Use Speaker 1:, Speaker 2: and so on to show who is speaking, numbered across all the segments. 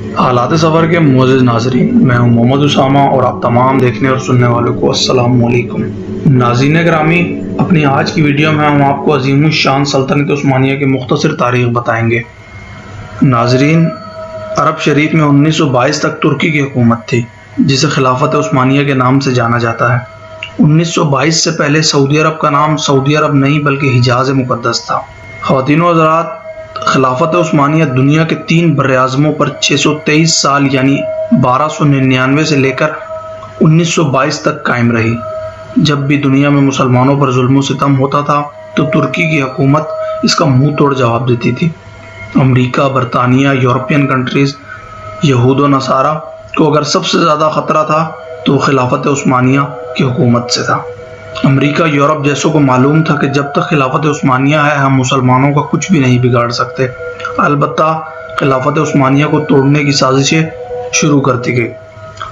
Speaker 1: हालात सफ़र के मोअज़्ज़िज़ नाज़रीन, मैं हूं मोहम्मद उसामा और आप तमाम देखने और सुनने वालों को अस्सलाम वालेकुम। नाज़रीन ग्रामी, अपनी आज की वीडियो में हम आपको अज़ीमुश्शान सल्तनत उस्मानिया की मुख्तसर तारीख़ बताएंगे। नाज़रीन, अरब शरीफ में 1922 तक तुर्की की हुकूमत थी, जिसे खिलाफत उस्मानिया के नाम से जाना जाता है। 1922 से पहले सऊदी अरब का नाम सऊदी अरब नहीं बल्कि हिजाज़ मुक़द्दस था। ख़वातीन व हज़रात, खिलाफत उस्मानिया दुनिया के 3 बर्र-ए-आज़मों पर 623 साल यानी 1299 से लेकर 1922 तक कायम रही। जब भी दुनिया में मुसलमानों पर जुल्म सितम होता था तो तुर्की की हुकूमत इसका मुंह तोड़ जवाब देती थी। अमरीका, बरतानिया, यूरोपियन कंट्रीज़, यहूद व नसारा को अगर सबसे ज़्यादा ख़तरा था तो खिलाफत उस्मानिया की हुकूमत से था। अमरीका, यूरोप जैसों को मालूम था कि जब तक खिलाफत उस्मानिया है हम मुसलमानों का कुछ भी नहीं बिगाड़ सकते। अलबत्ता खिलाफत उस्मानिया को तोड़ने की साजिशें शुरू कर दी गई।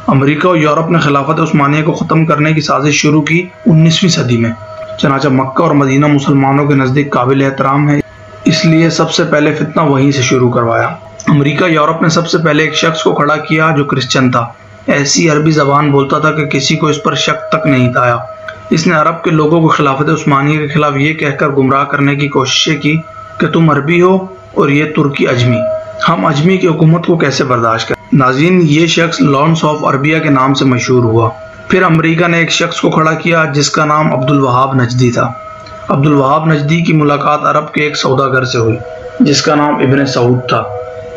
Speaker 1: अमरीका और यूरोप ने खिलाफत उस्मानिया को ख़त्म करने की साजिश शुरू की 19वीं सदी में। चनाचा मक्का और मदीना मुसलमानों के नज़दीक काबिल एहतराम है, इसलिए सबसे पहले फितना वहीं से शुरू करवाया। अमरीका यूरोप ने सबसे पहले एक शख्स को खड़ा किया जो क्रिश्चियन था। ऐसी अरबी ज़बान बोलता था कि किसी को इस पर शक तक नहीं था। इसने अरब के लोगों को खिलाफत उस्मानिया के खिलाफ ये कहकर गुमराह करने की कोशिशें की कि तुम अरबी हो और ये तुर्की अजमी, हम अजमी की हुकूमत को कैसे बर्दाश्त करें। नाज़रीन, ये शख्स लॉन्स ऑफ अरबिया के नाम से मशहूर हुआ। फिर अमरीका ने एक शख्स को खड़ा किया जिसका नाम अब्दुल वहाब नजदी था। अब्दुल वहाब नजदी की मुलाकात अरब के एक सौदागर से हुई जिसका नाम इब्न सऊद था।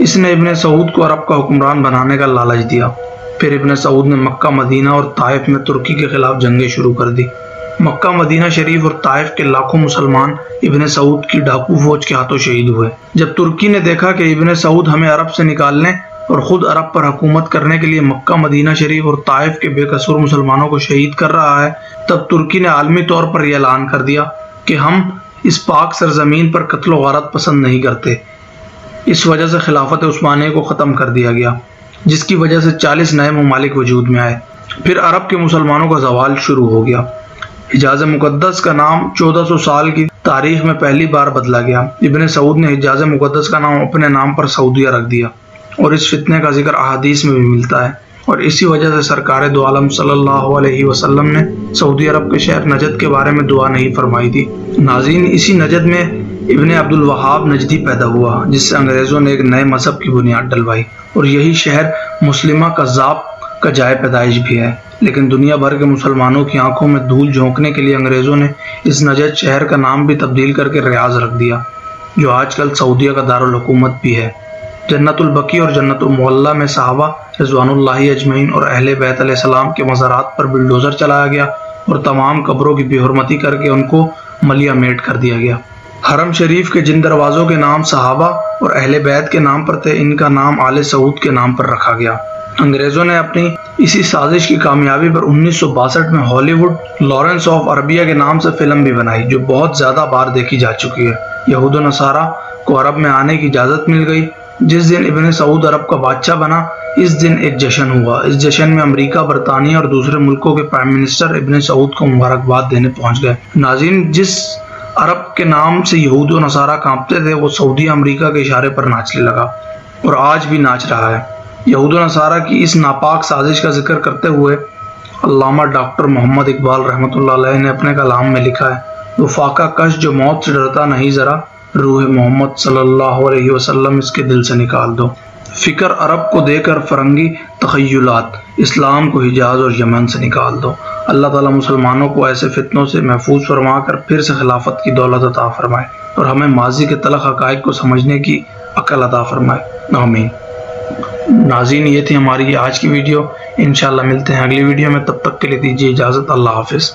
Speaker 1: इसने इब्न सऊद को अरब का हुक्मरान बनाने का लालच दिया। फिर इब्न सऊद ने मक्का, मदीना और ताइफ में तुर्की के खिलाफ जंगें शुरू कर दी। मक्का, मदीना शरीफ और ताइफ के लाखों मुसलमान इब्न सऊद की डाकू फौज के हाथों शहीद हुए। जब तुर्की ने देखा कि इब्न सऊद हमें अरब से निकालने और ख़ुद अरब पर हुकूमत करने के लिए मक्का, मदीना शरीफ और ताइफ के बेकसूर मुसलमानों को शहीद कर रहा है, तब तुर्की ने आलमी तौर पर यह ऐलान कर दिया कि हम इस पाक सरजमीन पर कत्ल गारत पसंद नहीं करते। इस वजह से खिलाफत उस्मानिया को ख़त्म कर दिया गया, जिसकी वजह से 40 नए ममालिक वजूद में आए। फिर अरब के मुसलमानों का ज़वाल शुरू हो गया। हिजाज़ मुक़द्दस का नाम 1400 साल की तारीख में पहली बार बदला गया। इब्न सऊद ने हिजाज़ मुक़द्दस का नाम अपने नाम पर सऊदिया रख दिया और इस फितने का जिक्र अहादीस में भी मिलता है। और इसी वजह से सरकार दो आलम सल्लल्लाहु अलैहि वसल्लम ने सऊदी अरब के शहर नजद के बारे में दुआ नहीं फरमाई थी। नाज़रीन, इसी नजद में इब्न अब्दुल वहाब नजदी पैदा हुआ, जिससे अंग्रेज़ों ने एक नए मज़हब की बुनियाद डलवाई और यही शहर मुस्लिमा कज़्ज़ाब का जाए पैदाइश भी है। लेकिन दुनिया भर के मुसलमानों की आंखों में धूल झोंकने के लिए अंग्रेज़ों ने इस नजद शहर का नाम भी तब्दील करके रियाज रख दिया, जो आजकल सऊदिया का दारुल हुकूमत भी है। जन्नतुल बकी और जन्नतुल मुअल्ला में सहाबा रिज़वानुल्लाहि अजमईन और अहले बैत अलैहिस्सलाम के मज़ारात पर बुलडोज़र चलाया गया और तमाम कब्रों की बेहुरमती करके उनको मलिया मेट कर दिया गया। हरम शरीफ के जिन दरवाज़ों के नाम सहाबा और अहले बैत के नाम पर थे, इनका नाम आले सऊद के नाम पर रखा गया। अंग्रेज़ों ने अपनी इसी साजिश की कामयाबी पर 1962 में हॉलीवुड लॉरेंस ऑफ अरबिया के नाम से फिल्म भी बनाई, जो बहुत ज़्यादा बार देखी जा चुकी है। यहूद व नसारा को अरब में आने की इजाज़त मिल गई। जिस दिन इब्न सऊद अरब का बादशाह बना, इस दिन एक जश्न हुआ। इस जश्न में अमरीका, बरतानिया और दूसरे मुल्कों के प्राइम मिनिस्टर इब्न सऊद को मुबारकबाद देने पहुँच गए। नाज़रीन, जिस अरब के नाम से यहूद व नसारा कांपते थे, वो सऊदी अमरीका के इशारे पर नाचने लगा और आज भी नाच रहा है। यहूद व नसारा की इस नापाक साजिश का जिक्र करते हुए अल्लामा डॉक्टर मोहम्मद इकबाल रहमतुल्लाह अलैह ने अपने कलाम में लिखा है, वो फाका कश जो मौत से डरता नहीं ज़रा, रूह मोहम्मद सल्लल्लाहु अलैहि वसल्लम इसके दिल से निकाल दो। फ़िक्र अरब को देकर फ़रंगी तख़य्युलात, इस्लाम को हिजाज़ और यमन से निकाल दो। अल्लाह ताला मुसलमानों को ऐसे फितनों से महफूज फरमा कर फिर से खिलाफत की दौलत अता फरमाए और हमें माजी के तलख़ हक़ाइक़ को समझने की अक़ल अता फरमाए। आमीन। नाज़रीन, ये थी हमारी आज की वीडियो। इंशाअल्लाह मिलते हैं अगली वीडियो में, तब तक के लिए दीजिए इजाज़त। अल्लाह हाफ़िज़।